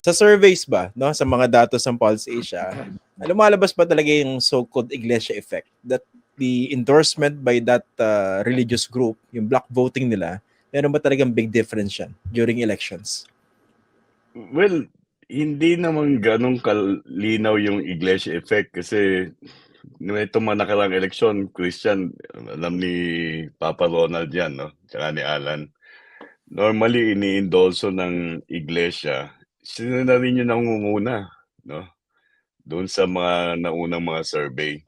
Sa surveys ba, no, sa mga datos ng Pulse Asia, lumalabas ba talaga yung so-called Iglesia effect that the endorsement by that religious group, yung block voting nila, meron ba talagang big difference yan during elections? Well, hindi naman ganun kalinaw yung Iglesia effect kasi itong mga nakaraang eleksyon, Christian, alam ni Papa Ronald yan, no? Tsaka ni Alan. Normally, ini-endorso ng Iglesia, sino na rin yung nangunguna, no? Doon sa mga naunang mga survey.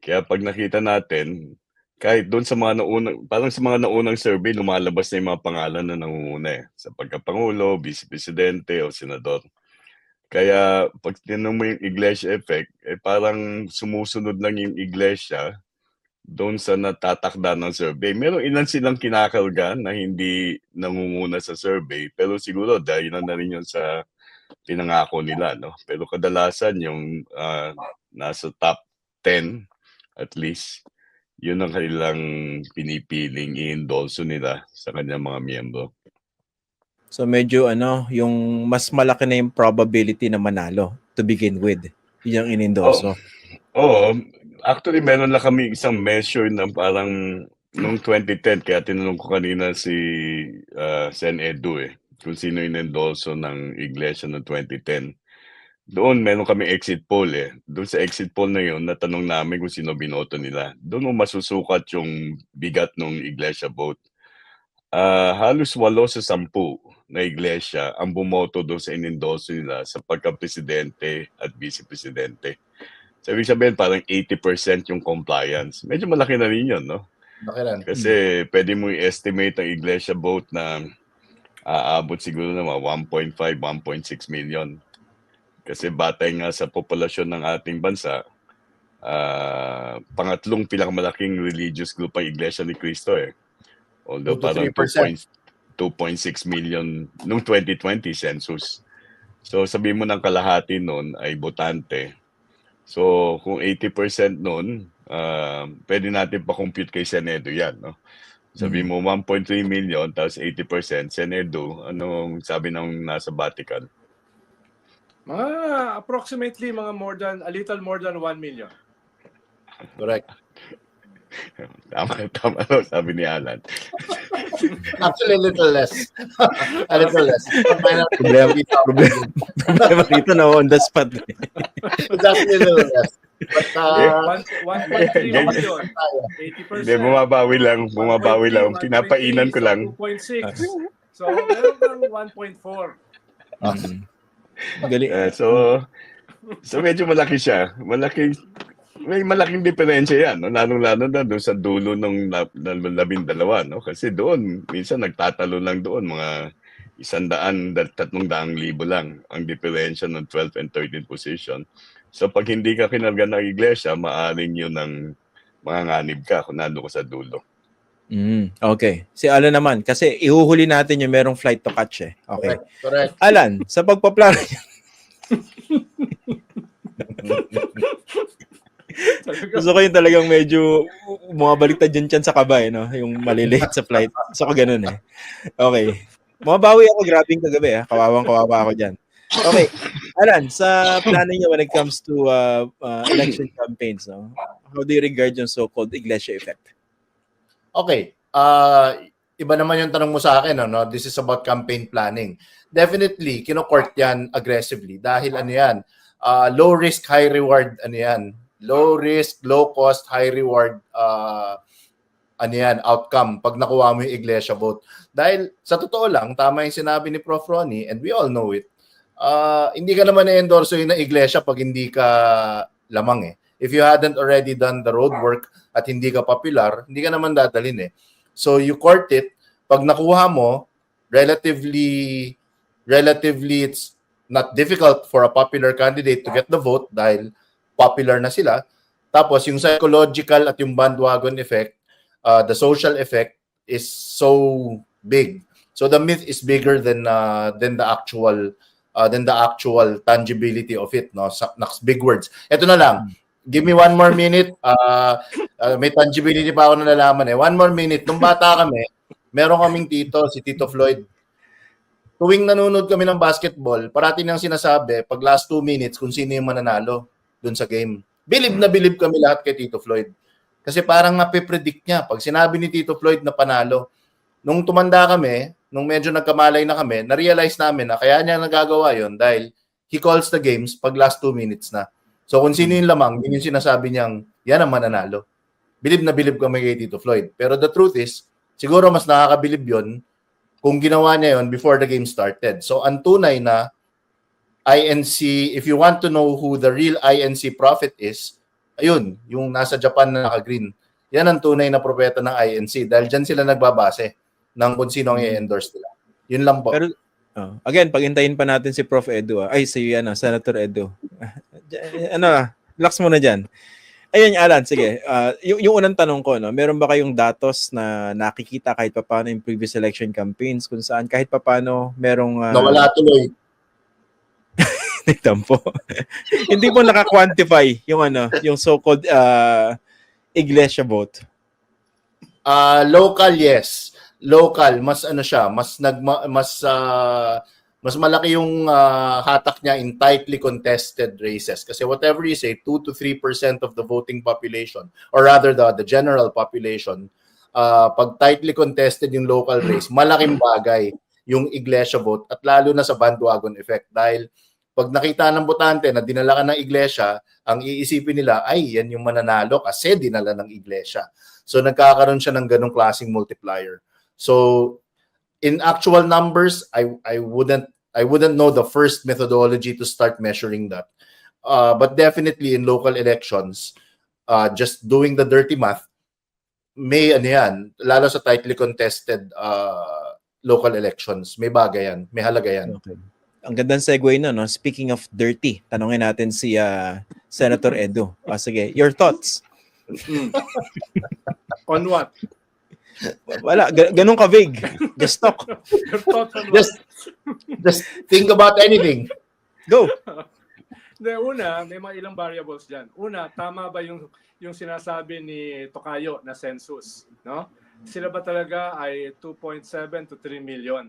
Kaya pag nakita natin, kahit doon sa mga naunang, parang sa mga naunang survey, lumalabas na yung mga pangalan na nangunguna eh. Sa pagkapangulo, vice presidente o senador. Kaya pag tinanong mo yung Iglesia effect, eh parang sumusunod lang yung Iglesia doon sa natatakda ng survey. Meron ilan silang kinakarga na hindi nangunguna sa survey, pero siguro dahil na rin yun sa pinangako nila, no? Pero kadalasan yung nasa top 10 at least, yun ang kanilang pinipiling i-endorso nila sa kanyang mga miyembro. So medyo yung mas malaki na yung probability na manalo to begin with. Yun yung in-endorso. Oo. Actually, meron lang kami isang measure na parang noong 2010, kaya tinanong ko kanina si Sen Edu kung sino yung endorso ng Iglesia noong 2010. Doon meron kami exit poll Doon sa exit poll na yun, natanong namin kung sino binoto nila. Doon mo masusukat yung bigat ng Iglesia vote. Halos 8 sa 10 na iglesia ang bumoto doon sa inendorso nila sa pagka-presidente at vice-presidente. So, ibig sabihin parang 80% yung compliance. Medyo malaki na rin yun, no? Kasi pwede mo i-estimate ang iglesia vote na aabot siguro na mga 1.5, 1.6 million. Kasi batay nga sa populasyon ng ating bansa, pangatlong pinakamalaking religious group ang Iglesia ni Cristo Although parang 2.6 million nung 2020 census. So sabihin mo ng kalahati noon ay botante. So kung 80% noon, pwede natin pa-compute kay Senedo yan, no? Sabihin mo 1.3 million tapos 80%, Senedo, anong sabi ng nasa Vatican? Mga approximately a little more than 1 million. Correct. Tama sabi ni Alan. Actually, a little less. A little less. Problema dito na on the spot. It's actually a little less. But, 1.3 million. 80%. Hindi, bumabawi lang. Pinapainan ko lang. 2.6. So, meron kang 1.4. Galing. So medyo malaki siya. May malaking diferensya yan, no? Lalong-lalo na doon sa dulo ng 12, no? Kasi doon, minsan nagtatalo lang doon, mga 100,000-300,000 lang ang diferensya ng 12 and 13 position. So pag hindi ka kinarga ng iglesia, maaring yun ng manganganib ka kung nando ka sa dulo. Okay. Si Alan naman, kasi ihuhuli natin yung merong flight to catch Okay. Correct. Alan, sa pagpaplano gusto ko yung talagang medyo bumabaliktad yun sa kabay, no? Yung malilate sa flight. Gusto ko ganun Okay. Mabawi ako, grabing kagabi Kawawang-kawawa ako dyan. Okay. Alan, sa planning niya when it comes to election campaigns, no? How do you regard yung so-called Iglesia effect? Okay. Iba naman yung tanong mo sa akin, no? This is about campaign planning. Definitely, kinokort yan aggressively dahil yan, low risk, high reward, yan. Low risk, low cost, high reward outcome pag nakuha mo yung iglesia vote. Dahil sa totoo lang, tama yung sinabi ni Prof. Ronnie and we all know it. Hindi ka naman na-endorso yung iglesia pag hindi ka lamang If you hadn't already done the road work at hindi ka popular, hindi ka naman dadalhin So you court it. Pag nakuha mo, relatively it's not difficult for a popular candidate to get the vote dahil popular na sila. Tapos yung psychological at yung bandwagon effect, the social effect is so big. So the myth is bigger than the actual tangibility of it, no? Big words. Ito na lang. Give me 1 more minute. May tangibility pa ako na nalaman 1 more minute. Nung bata kami, meron kaming tito, si Tito Floyd. tuwing nanonood kami ng basketball, parati nang sinasabi, pag last 2 minutes, kung sino yung mananalo dun sa game. Bilib na bilib kami lahat kay Tito Floyd. Kasi parang napipredict niya. Pag sinabi ni Tito Floyd na panalo, nung tumanda kami, nung medyo nagkamalay na kami, na-realize namin na kaya niya nagagawa yon dahil he calls the games pag last 2 minutes na. So kung sino yung lamang, yun yung sinasabi niyang, yan ang mananalo. Bilib na bilib kami kay Tito Floyd. Pero the truth is, siguro mas nakakabilib yon kung ginawa niya yon before the game started. So ang tunay na INC, if you want to know who the real INC prophet is, ayun, yung nasa Japan na naka-green. Yan ang tunay na propeta ng INC dahil dyan sila nagbabase ng kung sino ang i-endorse nila. Yun lang po. Pero again, paghintayin pa natin si Prof. Edu. Ay, si Senator Edu. Relax muna dyan. Ayun, Alan, sige. Yung unang tanong ko, no, meron ba kayong datos na nakikita kahit papaano yung previous election campaigns kung saan kahit papaano merong... nawala tuloy. Nagtampo. Hindi mo naka-quantify yung so-called iglesia vote. Local, yes. Local, mas siya, mas malaki yung hatak niya in tightly contested races. Kasi whatever you say, 2 to 3% of the voting population, or rather the general population, pag tightly contested yung local race, malaking bagay yung iglesia vote at lalo na sa bandwagon effect. Dahil pag nakita ng botante na dinala ka ng iglesia, ang iisipin nila, ay, yan yung mananalo kasi dinala ng iglesia. So nagkakaroon siya ng ganong klaseng multiplier. So in actual numbers, I wouldn't know the first methodology to start measuring that. But definitely in local elections, just doing the dirty math, may lalo sa tightly contested local elections, may bagay yan, may halaga yan. Okay. Ang gandang segue na, no? Speaking of dirty, tanongin natin si Senator Edu. Sige, your thoughts? On what? Wala, ganun ka vague. Just talk. Your thoughts on what? Just think about anything. Go. Una, may mga ilang variables dyan. Una, tama ba yung sinasabi ni Tocayo na census? No? Sila ba talaga ay 2.7 to 3 million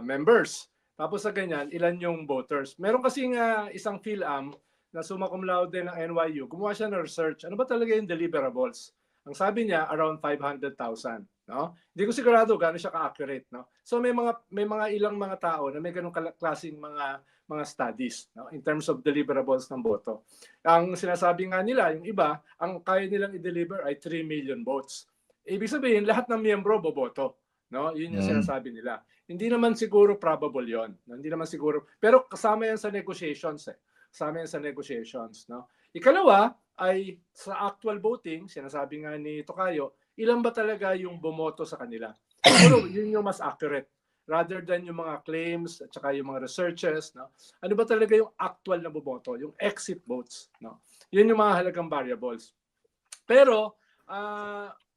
members? Tapos sa ganyan, ilan yung voters? Meron kasing isang PhilAm na summa cum laude ng NYU. Gumawa siya ng research. Ano ba talaga yung deliverables? Ang sabi niya, around 500,000. No? Hindi ko sigurado gaano siya ka-accurate. No? So may mga ilang mga tao na may ganung klaseng mga studies, no? In terms of deliverables ng boto. Ang sinasabi nga nila, yung iba, ang kaya nilang i-deliver ay 3 million votes. Ibig sabihin, lahat ng miyembro boboto. No? Yun yung sinasabi nila. Hindi naman siguro probable yon. No? Hindi naman siguro. Pero kasama yan sa negotiations. Kasama yan sa negotiations. No? Ikalawa ay sa actual voting, sinasabi nga ni Tocayo, ilan ba talaga yung bumoto sa kanila? Siguro yun yung mas accurate. Rather than yung mga claims at saka yung mga researches. No? Ano ba talaga yung actual na bumoto? Yung exit votes. No? Yun yung mga halagang variables. Pero,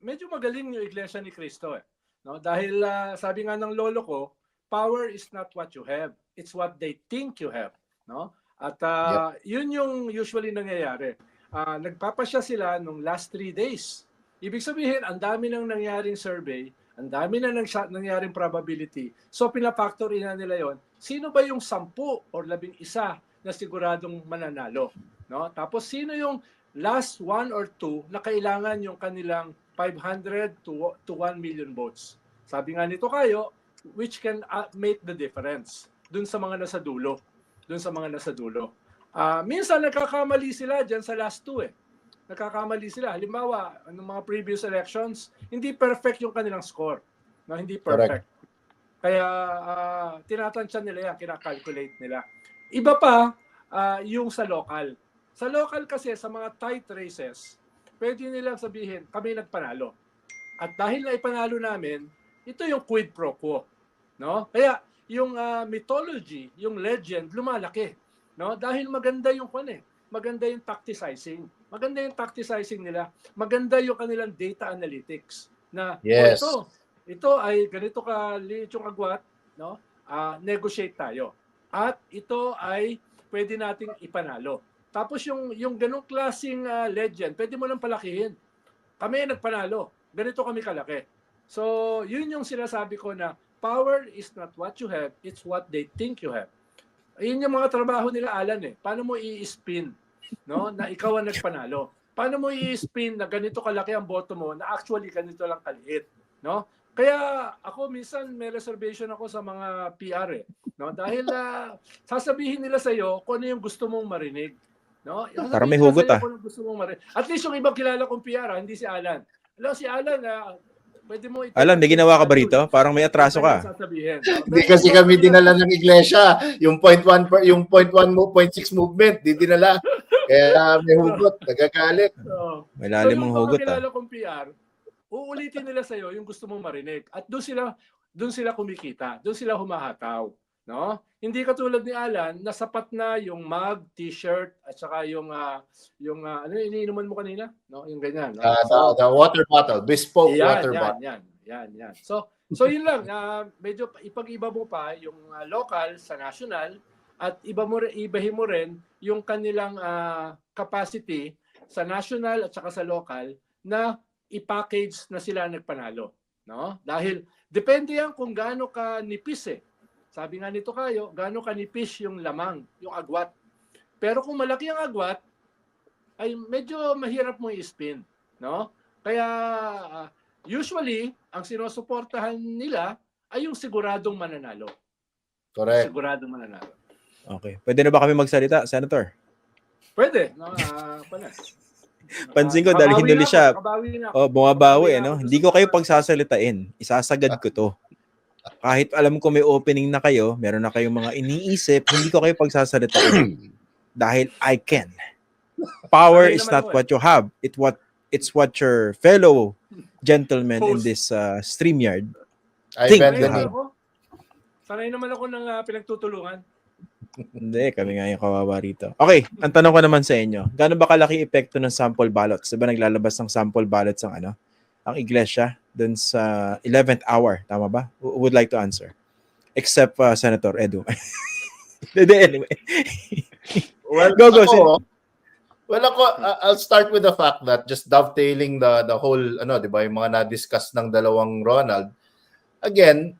medyo magaling yung Iglesia ni Cristo. No? Dahil sabi nga ng lolo ko, power is not what you have. It's what they think you have. No? At yun yung usually nangyayari. Nagpapasya sila nung last 3 days. Ibig sabihin, ang dami nang nangyaring survey, ang dami na nangyaring probability. So pinapactor na nila yon. Sino ba yung 10 or 11 na siguradong mananalo? No? Tapos sino yung last 1 or 2 na kailangan yung kanilang 500 to 1 million votes. Sabi nga nito kayo, which can make the difference dun sa mga nasa dulo. Minsan nagkakamali sila dyan sa last 2 Nagkakamali sila. Halimbawa, ng mga previous elections, hindi perfect yung kanilang score. No, hindi perfect. Correct. Kaya tinatansya nila yan, kinakalculate nila. Iba pa yung sa local. Sa local kasi, sa mga tight races, pwede nilang sabihin, kami nagpanalo. At dahil na ipanalo namin, ito yung quid pro quo. No? Kaya yung mythology, yung legend, lumalaki. No? Dahil maganda yung maganda yung tacticizing. Maganda yung tacticizing nila. Maganda yung kanilang data analytics. Na yes. Ito ay ganito kaliit yung agwat, no? Negotiate tayo. At ito ay pwede nating ipanalo. Tapos yung ganong klaseng legend, pwede mo nang palakihin. Kami nagpanalo. Ganito kami kalaki. So, yun yung sinasabi ko na power is not what you have, it's what they think you have. Ayun yung mga trabaho nila, Alan eh. Paano mo i-spin, no? Na ikaw ang nagpanalo. Paano mo i-spin na ganito kalaki ang boto mo na actually ganito lang kaliit, no? Kaya ako minsan may reservation ako sa mga PR eh, no? Dahil sasabihin nila sa iyo kung ano yung gusto mong marinig, no? Para may hugot Kung ano gusto mong marinig. At least yung ibang kilala kong PR, hindi si Alan. Alam si Alan, pwede mo Alan, may ginawa ka ba rito? Parang may atraso ka. Hindi kasi kami dinala ng iglesia. Yung 0.1 0.6 movement, di dinala. Kaya may hugot, nagagalit. May lalim mong hugot. Yung kilala kong PR, uulitin nila sa iyo yung gusto mong marinig. At doon sila kumikita, doon sila humahataw, no? Hindi katulad ni Alan na sapat na yung mug, t-shirt at saka yung ano iniinuman mo kanina, no? Yung ganyan, no? The water bottle, bespoke water bottle. Yan. So yun lang, medyo ipag-iba mo pa yung local sa national at ibahin mo rin yung kanilang capacity sa national at saka sa local na i-package na sila nagpanalo, no? Dahil depende yan kung gaano ka nipis eh. Sabi nga nito kayo, gaano ka nipis yung lamang, yung agwat. Pero kung malaki ang agwat, ay medyo mahirap mo i-spin, no? Kaya usually ang sinusuportahan nila ay yung siguradong mananalo. Correct. Siguradong mananalo. Okay. Pwede na ba kami magsalita, Senator? Pwede, no? Pansin ko dahil hinuli siya. Bumabawi, no? Kabawi Hindi ko kayo pagsasalitain. Isasagad ko to. Kahit alam ko may opening na kayo, meron na kayong mga iniisip, hindi ko kayo pagsasalitain. Dahil I can. Power is not what you have. It's what your fellow gentlemen in this StreamYard think you have. Sanay naman ako ng pinagtutulungan. Hindi, kami nga yung kawawa rito. Okay, ang tanong ko naman sa inyo, gaano ba kalaki epekto ng sample ballots? Diba naglalabas ng sample ballots ang iglesia dun sa 11th hour? Tama ba? Who would like to answer? Except Senator Edu. Anyway. Go. I'll start with the fact that just dovetailing the whole, di ba, yung mga na-discuss ng dalawang Ronald. Again,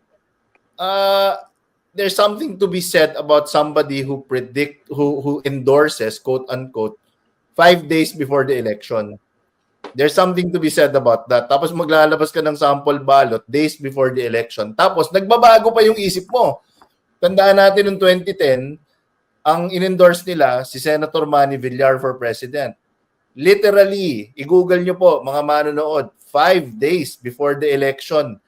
there's something to be said about somebody who endorses, quote unquote, 5 days before the election. There's something to be said about that. Tapos maglalabas ka ng sample ballot days before the election. Tapos nagbabago pa yung isip mo. Tandaan natin noong 2010, ang in-endorse nila si Senator Manny Villar for president. Literally, i-google nyo po mga manonood, 5 days before the election,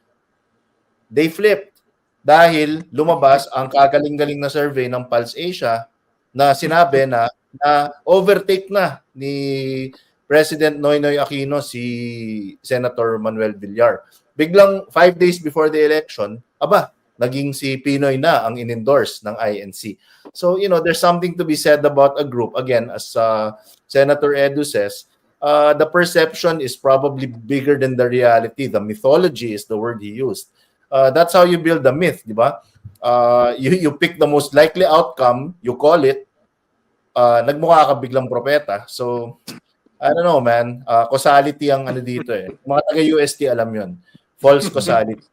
they flipped. Dahil lumabas ang kagaling-galing na survey ng Pulse Asia na sinabi na overtake na ni President Noynoy Aquino si Senator Manuel Villar. Biglang 5 days before the election, naging si Pinoy na ang in-endorse ng INC. So, there's something to be said about a group. Again, as Senator Edu says, the perception is probably bigger than the reality. The mythology is the word he used. That's how you build the myth, di ba? You pick the most likely outcome, you call it, nagmukha ka biglang propeta. So, I don't know, man. Causality ang dito eh. Mga taga-UST alam yun. False causality.